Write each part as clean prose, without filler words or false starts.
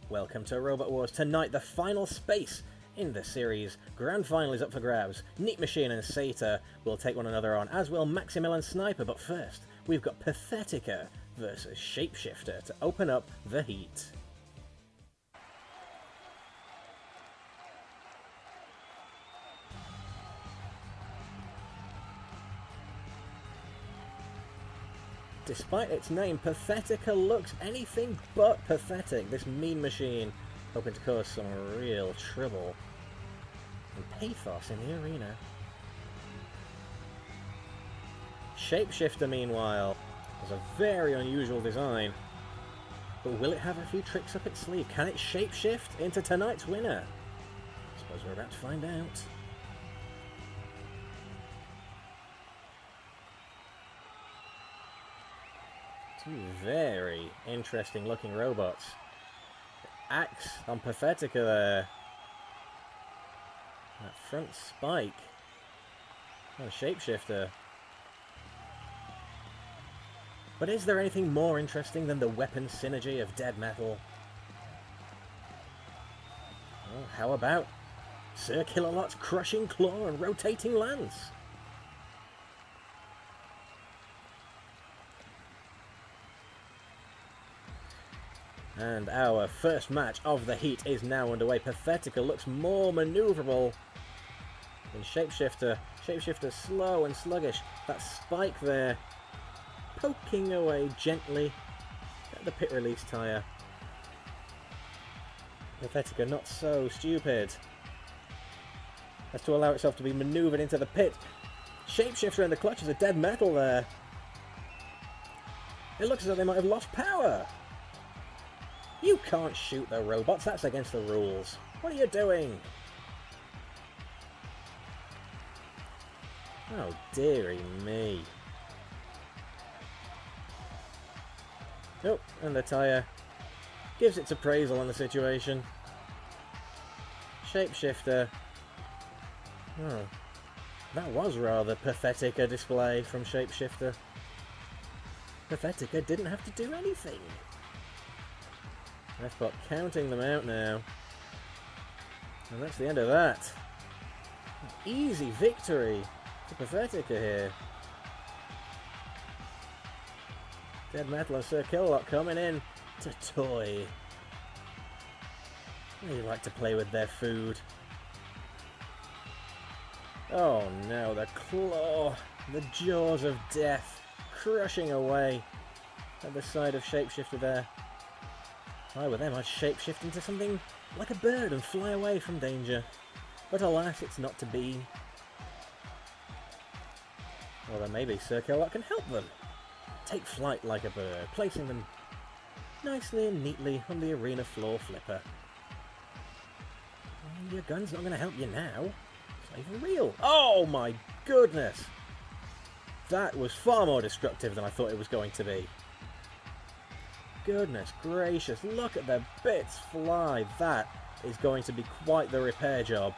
Welcome to Robot Wars. Tonight, the final space in the series. Grand final is up for grabs. Neat Machine and Satyr will take one another on, as will MaxiMill and Sniper. But first, we've got Pathetica versus Shapeshifter to open up the heat. Despite its name, Pathetica looks anything but pathetic. This mean machine hoping to cause some real trouble and pathos in the arena. Shapeshifter, meanwhile, has a very unusual design. But will it have a few tricks up its sleeve? Can it shapeshift into tonight's winner? I suppose we're about to find out. Two very interesting looking robots. Axe on Pathetica there. That front spike. Oh, Shapeshifter. But is there anything more interesting than the weapon synergy of dead metal? Well, how about Sir Killalot's crushing claw and rotating lance? And our first match of the heat is now underway. Pathetica looks more manoeuvrable than Shapeshifter. Shapeshifter slow and sluggish. That spike there poking away gently at the pit release tyre. Pathetica not so stupid as to allow itself to be manoeuvred into the pit. Shapeshifter in the clutches of dead metal there. It looks as though they might have lost power. You can't shoot the robots, that's against the rules. What are you doing? Oh, dearie me. Oh, and the tyre gives its appraisal on the situation. Shapeshifter. Oh, that was rather pathetic a display from Shapeshifter. Pathetica didn't have to do anything. Refbot counting them out now. And that's the end of that. Easy victory for Pathetica here. Dead Metal and Sir Killalot coming in to toy. They like to play with their food. Oh no, the claw, the jaws of death crushing away at the side of Shapeshifter there. If I were them, I'd shapeshift into something like a bird and fly away from danger. But alas, it's not to be. Although maybe Sir Killalot can help them take flight like a bird, placing them nicely and neatly on the arena floor flipper. Well, your gun's not going to help you now. It's not even real. Oh my goodness! That was far more destructive than I thought it was going to be. Goodness gracious, look at the bits fly. That is going to be quite the repair job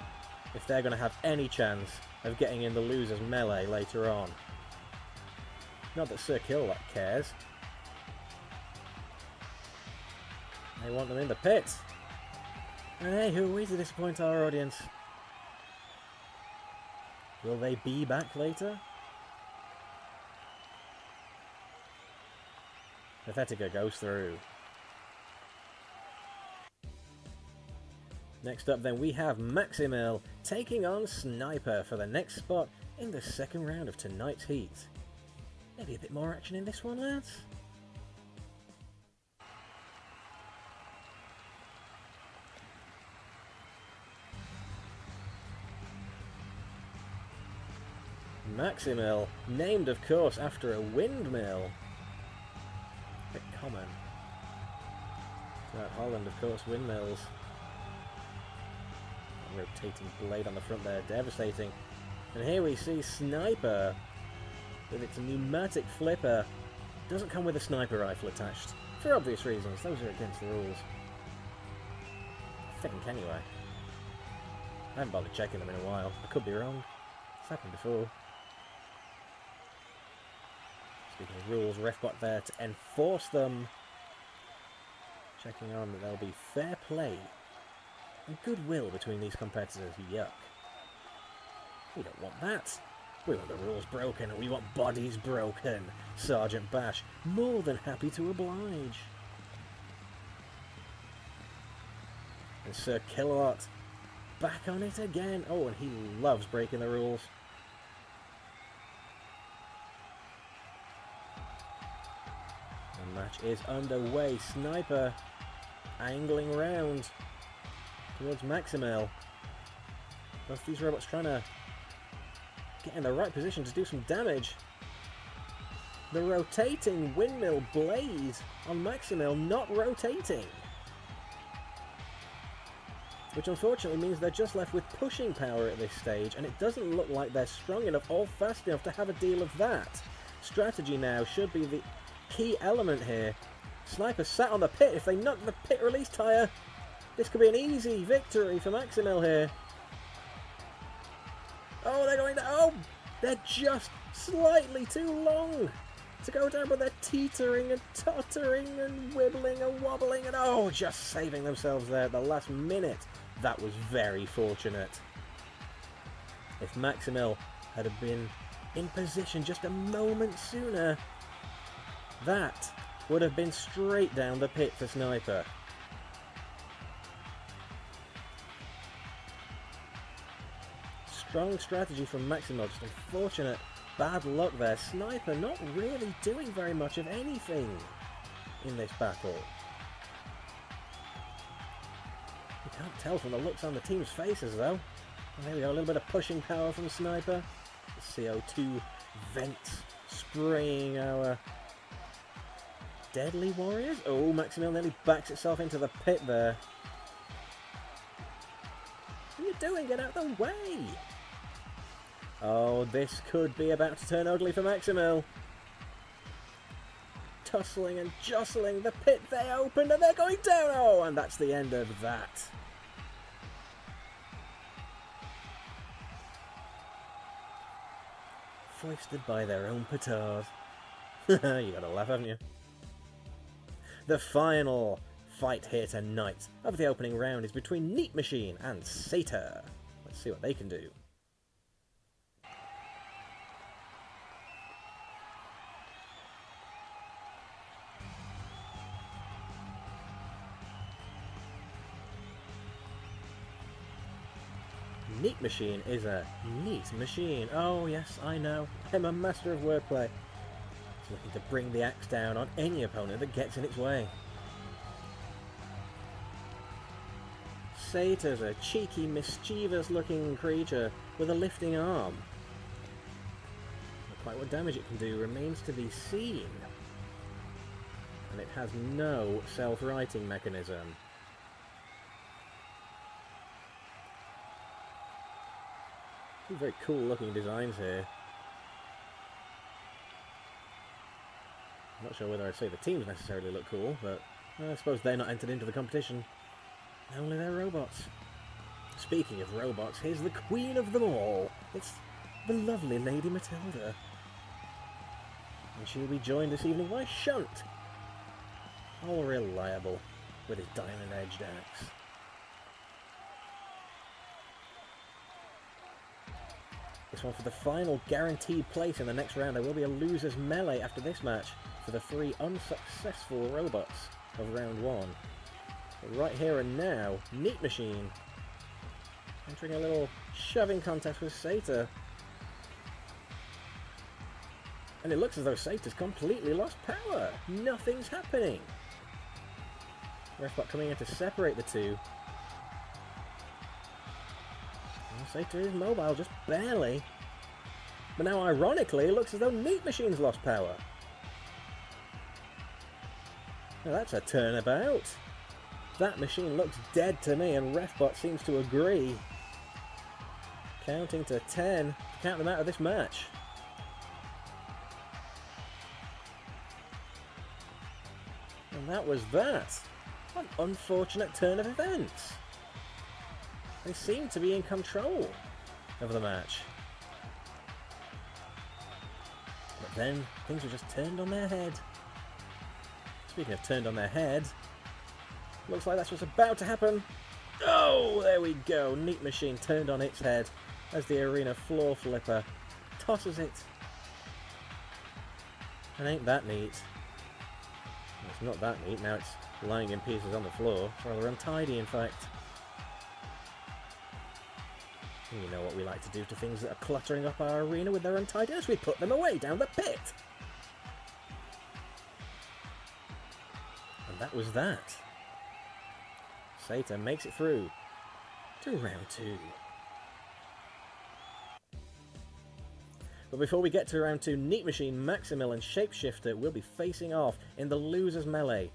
if they're going to have any chance of getting in the loser's melee later on. Not that Sir Killalot cares. They want them in the pit. And hey, who are we to disappoint our audience? Will they be back later? Pathetica goes through. Next up then we have MaxiMill taking on Sniper for the next spot in the second round of tonight's heat. Maybe a bit more action in this one, lads? MaxiMill, named of course after a windmill. A bit common. Throughout Holland, of course, windmills. Rotating blade on the front there, devastating. And here we see Sniper with its pneumatic flipper. Doesn't come with a sniper rifle attached, for obvious reasons. Those are against the rules. I think anyway. I haven't bothered checking them in a while. I could be wrong. It's happened before. Speaking of rules, Refbot there to enforce them. checking on that there'll be fair play and goodwill between these competitors. Yuck. We don't want that. We want the rules broken and we want bodies broken. Sergeant Bash, more than happy to oblige. And Sir Killalot, back on it again. Oh, and he loves breaking the rules. The match is underway. Sniper angling round towards MaxiMill. Both these robots trying to get in the right position to do some damage. The rotating windmill blade on MaxiMill not rotating, which unfortunately means they're just left with pushing power at this stage, and it doesn't look like they're strong enough or fast enough to have a deal of that. Strategy now should be the key element here. Sniper sat on the pit. If they knock the pit release tyre, this could be an easy victory for MaxiMill here. Oh, they're going down. Oh, they're just slightly too long to go down, but they're teetering and tottering and wibbling and wobbling and oh, just saving themselves there at the last minute. That was very fortunate. If MaxiMill had been in position just a moment sooner, that would have been straight down the pit for Sniper. Strong strategy from MaxiMill, just unfortunate bad luck there. Sniper not really doing very much of anything in this battle. You can't tell from the looks on the team's faces though. There we go, a little bit of pushing power from Sniper. The CO2 vents spraying our deadly warriors. Oh, MaxiMill nearly backs itself into the pit there. What are you doing? Get out of the way! Oh, this could be about to turn ugly for MaxiMill. Tussling and jostling, the pit they opened and they're going down! Oh, and that's the end of that. Foisted by their own petard. You gotta laugh, haven't you? The final fight here tonight of the opening round is between Neat Machine and Satyr. Let's see what they can do. Neat Machine is a neat machine. Oh yes, I know. I'm a master of wordplay. It's looking to bring the axe down on any opponent that gets in its way. Satyr's a cheeky, mischievous looking creature with a lifting arm. Not quite what damage it can do remains to be seen. And it has no self-righting mechanism. Very cool looking designs here. I'm not sure whether I'd say the teams necessarily look cool, but I suppose they're not entered into the competition. Only they're robots. Speaking of robots, here's the queen of them all. It's the lovely Lady Matilda. And she'll be joined this evening by Shunt. All reliable with his diamond-edged axe. This one for the final guaranteed place in the next round. There will be a loser's melee after this match for the 3 unsuccessful robots of round 1. But right here and now, Neat Machine entering a little shoving contest with Satyr. And it looks as though Satyr's completely lost power. Nothing's happening. Refbot coming in to separate the two. Satyr is mobile, just barely. But now, ironically, it looks as though Neat Machine's lost power. Now that's a turnabout. That machine looks dead to me, and Refbot seems to agree. Counting to 10 to count them out of this match. And that was that. What an unfortunate turn of events. They seem to be in control of the match. But then, things were just turned on their head. Speaking of turned on their head, Looks like that's what's about to happen. Oh, there we go. Neat Machine turned on its head as the arena floor flipper tosses it. And ain't that neat? Well, it's not that neat. Now it's lying in pieces on the floor. It's rather untidy, in fact. You know what we like to do to things that are cluttering up our arena with their untidiness. We put them away down the pit. And that was that. Satan makes it through to round 2. But before we get to round 2, Neat Machine, MaxiMill and Shapeshifter will be facing off in the losers melee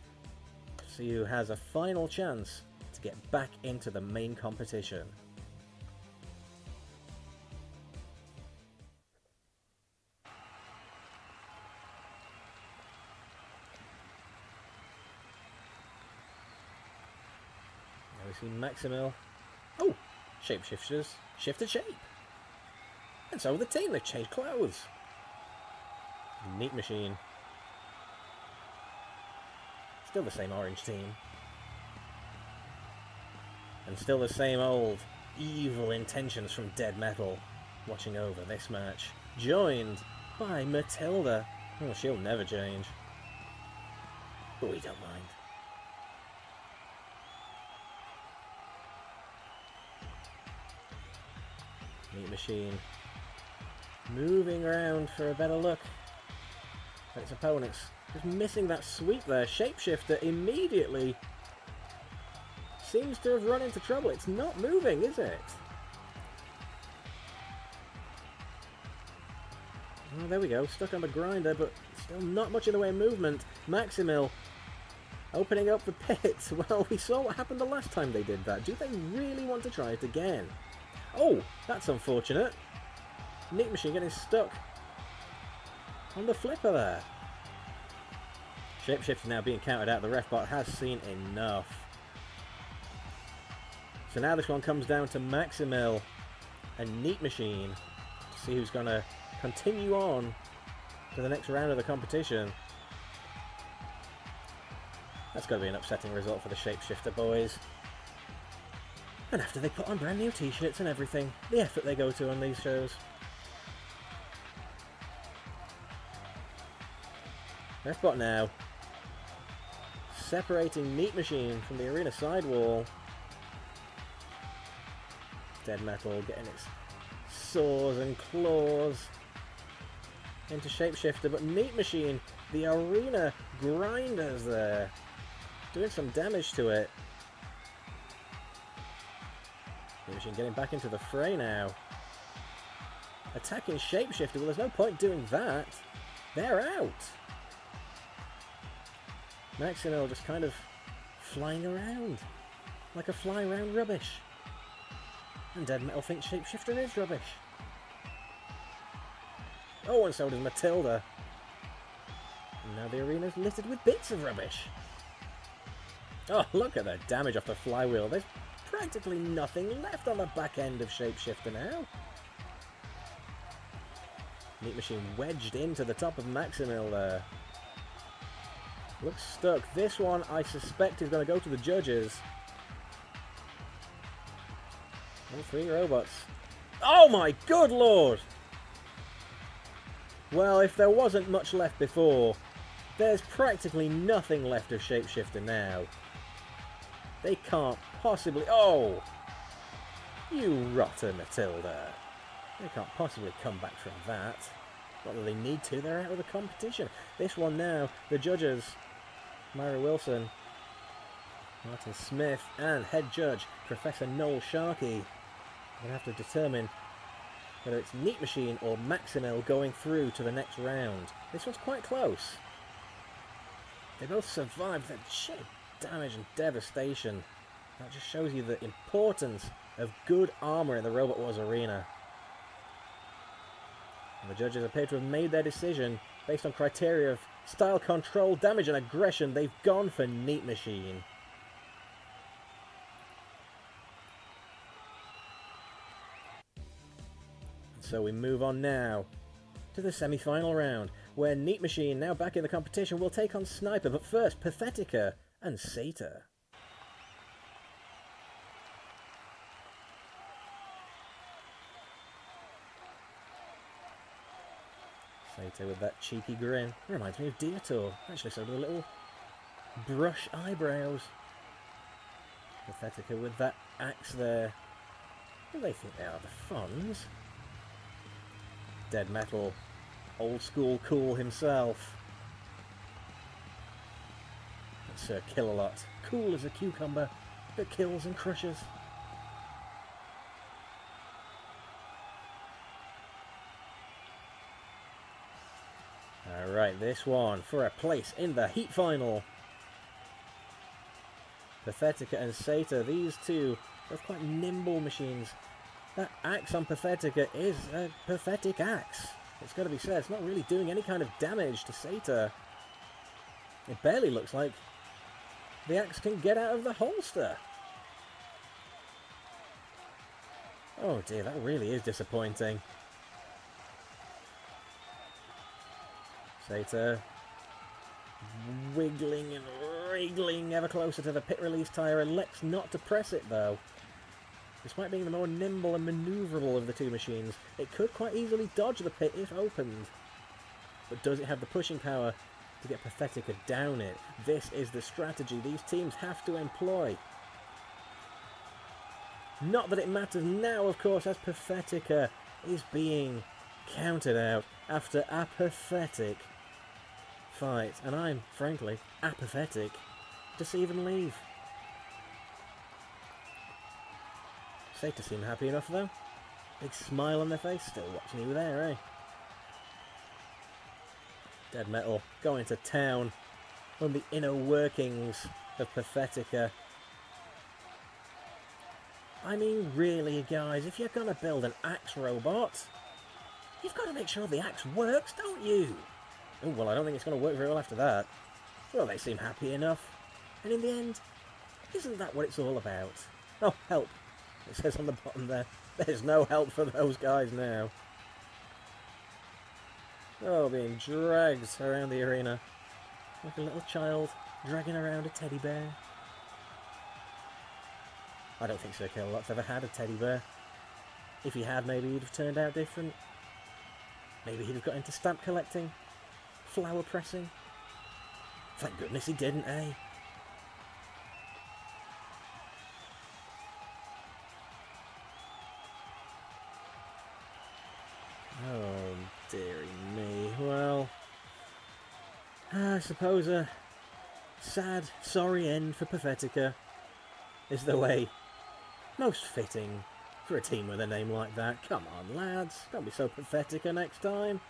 to see who has a final chance to get back into the main competition. Now we see MaxiMill. Oh! Shapeshifters shifted shape. And so the team, they've changed clothes. Neat Machine. Still the same orange team. And still the same old evil intentions from Dead Metal watching over this match. Joined by Matilda. Oh, she'll never change. But we don't mind. Neat Machine moving around for a better look at its opponents. Just missing that sweep there. Shapeshifter immediately seems to have run into trouble. It's not moving, is it? Oh, there we go. Stuck on the grinder, but still not much in the way of movement. MaxiMill opening up the pit. Well, we saw what happened the last time they did that. Do they really want to try it again? Oh, that's unfortunate. Neat Machine getting stuck on the flipper there. Shapeshifter now being counted out. The ref bot has seen enough. So now this one comes down to MaxiMill and Neat Machine to see who's going to continue on to the next round of the competition. That's got to be an upsetting result for the Shapeshifter boys. And after they put on brand new t-shirts and everything, the effort they go to on these shows. Refbot now separating Neat Machine from the arena sidewall. Dead Metal getting its saws and claws into Shapeshifter, but Neat Machine, the arena grinders there, doing some damage to it. Neat Machine getting back into the fray now. Attacking Shapeshifter, well, there's no point doing that. They're out. MaxiMill just kind of flying around like a fly around rubbish. And Dead Metal thinks Shapeshifter is rubbish. Oh, and so does Matilda. And now the arena's littered with bits of rubbish. Oh, look at the damage off the flywheel. There's practically nothing left on the back end of Shapeshifter now. Neat Machine wedged into the top of MaxiMill there. Looks stuck. This one, I suspect, is going to go to the judges. All 3 robots. Oh my good lord! Well, if there wasn't much left before, there's practically nothing left of Shapeshifter now. They can't possibly... Oh! You rotten Matilda. They can't possibly come back from that. Not that they need to, they're out of the competition. This one now, the judges, Myra Wilson, Martin Smith, and head judge, Professor Noel Sharkey, are going to have to determine whether it's Neat Machine or MaxiMill going through to the next round. This one's quite close. They both survived that sheer damage and devastation. That just shows you the importance of good armour in the Robot Wars arena. And the judges appear to have made their decision based on criteria of style, control, damage and aggression. They've gone for Neat Machine. So we move on now to the semi-final round, where Neat Machine, now back in the competition, will take on Sniper, but first Pathetica and Satyr. Sato with that cheeky grin. Reminds me of Dietor. Actually, so do the little brush eyebrows. Pathetica with that axe there. Who do they think they are? The Fonz? Dead Metal. Old school cool himself. And Sir Killalot. Cool as a cucumber, but kills and crushes. Alright, this one for a place in the Heat Final. Pathetica and Sato, these two, both quite nimble machines. That axe on Pathetica is a pathetic axe. It's got to be said, it's not really doing any kind of damage to Sato. It barely looks like the axe can get out of the holster. Oh dear, that really is disappointing. Sato wiggling and wriggling ever closer to the pit release tyre, elects not to press it though. Despite being the more nimble and manoeuvrable of the two machines, it could quite easily dodge the pit if opened. But does it have the pushing power to get Pathetica down it? This is the strategy these teams have to employ. Not that it matters now, of course, as Pathetica is being counted out after a pathetic fight. And I'm, frankly, apathetic to see them leave. Safe to seem happy enough, though. Big smile on their face, still watching you there, eh? Dead Metal going to town on the inner workings of Pathetica. I mean, really, guys, if you're going to build an axe robot, you've got to make sure the axe works, don't you? Oh, well, I don't think it's going to work very well after that. Well, they seem happy enough. And in the end, isn't that what it's all about? Oh, help. It says on the bottom there, there's no help for those guys now. Oh, being dragged around the arena like a little child dragging around a teddy bear. I don't think Sir Killalot's ever had a teddy bear. If he had, maybe he'd have turned out different. Maybe he'd have got into stamp collecting, flower pressing. Thank goodness he didn't, eh? Oh, dearie me. Well, I suppose a sad, sorry end for Pathetica is the way most fitting for a team with a name like that. Come on, lads. Don't be so Pathetica next time.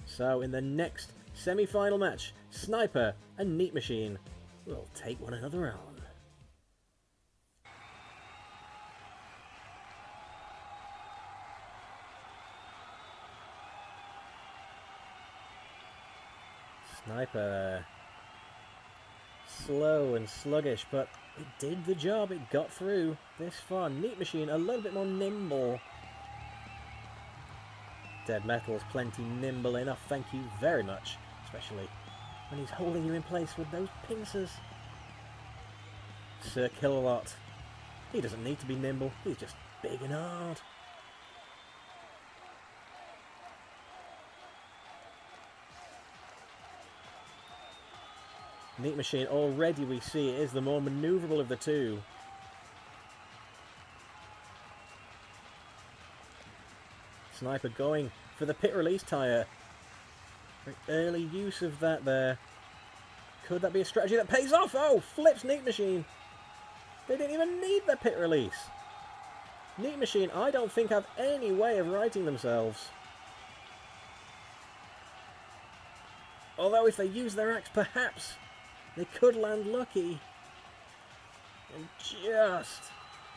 So, in the next semi-final match, Sniper and Neat Machine will take one another on. Sniper, slow and sluggish, but it did the job. It got through this far. Neat Machine a little bit more nimble. Dead Metal is plenty nimble enough, thank you very much, especially when he's holding you in place with those pincers. Sir Killalot, he doesn't need to be nimble, he's just big and hard. Neat Machine, already we see it is the more manoeuvrable of the two. Sniper going for the pit release tyre. Very early use of that there. Could that be a strategy that pays off? Oh, flips Neat Machine. They didn't even need the pit release. Neat Machine, I don't think have any way of righting themselves. Although if they use their axe, perhaps they could land lucky. And just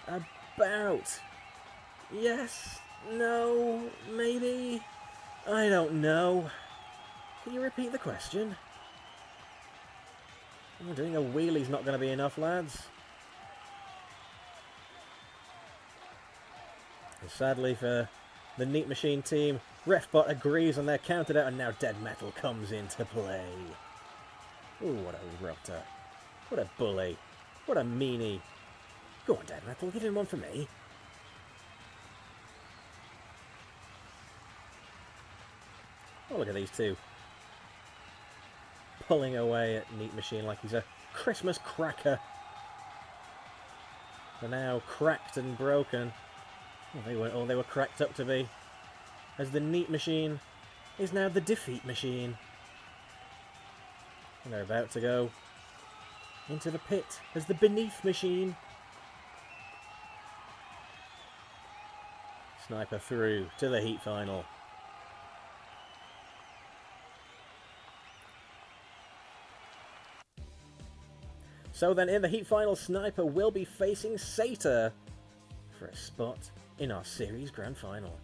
about. Yes, no, maybe. I don't know. Can you repeat the question? Oh, doing a wheelie's not going to be enough, lads. And sadly for the Neat Machine team, Refbot agrees on their counted out, and now Dead Metal comes into play. Ooh, what a rotter. What a bully. What a meanie. Go on, Dead Metal, give him one for me. Oh, look at these two. Pulling away at Neat Machine like he's a Christmas cracker. They're now cracked and broken. Well, they weren't all they were cracked up to be. As the Neat Machine is now the Defeat Machine. And they're about to go into the pit as the Beneath Machine. Sniper through to the heat final. So then in the heat final, Sniper will be facing Satyr for a spot in our series grand final.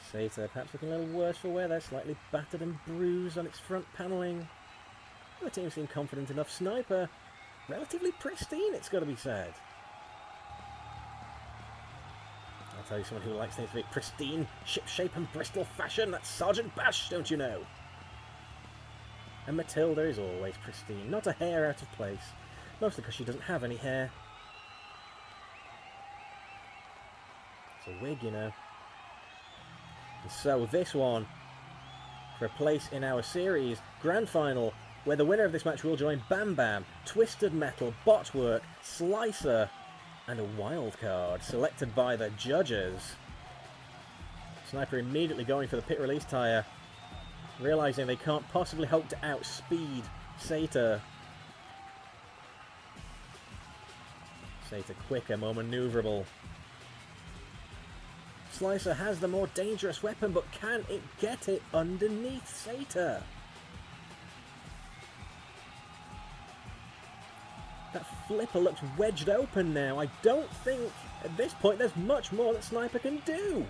Satyr perhaps looking a little worse for wear. They're slightly battered and bruised on its front panelling. The team seem confident enough. Sniper, relatively pristine, it's got to be said. I'll tell you someone who likes things to be pristine, ship-shape and Bristol fashion. That's Sergeant Bash, don't you know? And Matilda is always pristine, not a hair out of place. Mostly because she doesn't have any hair. It's a wig, you know. And so this one, for a place in our series grand final, where the winner of this match will join Bam Bam, Twisted Metal, Botwork, Slicer, and a wild card selected by the judges. Sniper immediately going for the pit release tyre, realising they can't possibly hope to outspeed Satyr. Satyr quicker, more manoeuvrable. Slicer has the more dangerous weapon, but can it get it underneath Satyr? That flipper looks wedged open now. I don't think at this point there's much more that Sniper can do.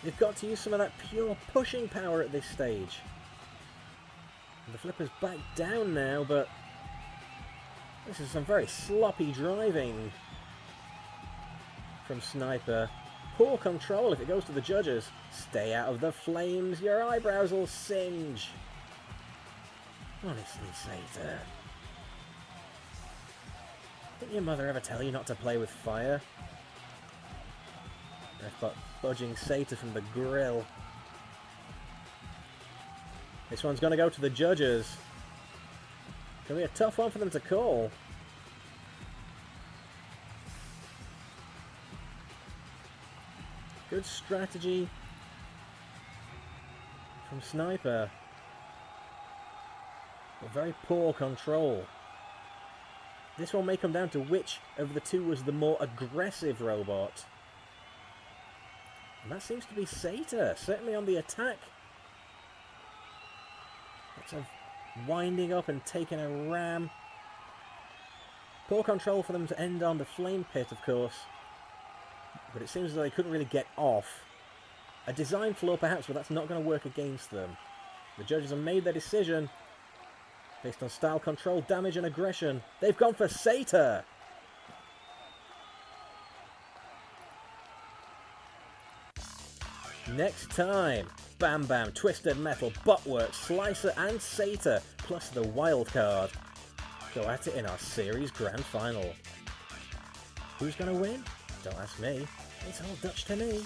They've got to use some of that pure pushing power at this stage. And the flipper's back down now, but this is some very sloppy driving from Sniper. Poor control if it goes to the judges. Stay out of the flames, your eyebrows will singe. Honestly, Satyr. Didn't your mother ever tell you not to play with fire? But budging Satyr from the grill. This one's going to go to the judges. It's going to be a tough one for them to call. Good strategy from Sniper. But very poor control. This one may come down to which of the two was the more aggressive robot. And that seems to be Satyr, certainly on the attack. Lots of winding up and taking a ram. Poor control for them to end on the flame pit, of course. But it seems as though they couldn't really get off. A design flaw perhaps, but that's not going to work against them. The judges have made their decision based on style, control, damage and aggression. They've gone for Satyr! Next time, Bam Bam, Twisted Metal, Botwork, Slicer and Satyr, plus the wild card, go at it in our series grand final. Who's going to win? Don't ask me. It's all Dutch to me.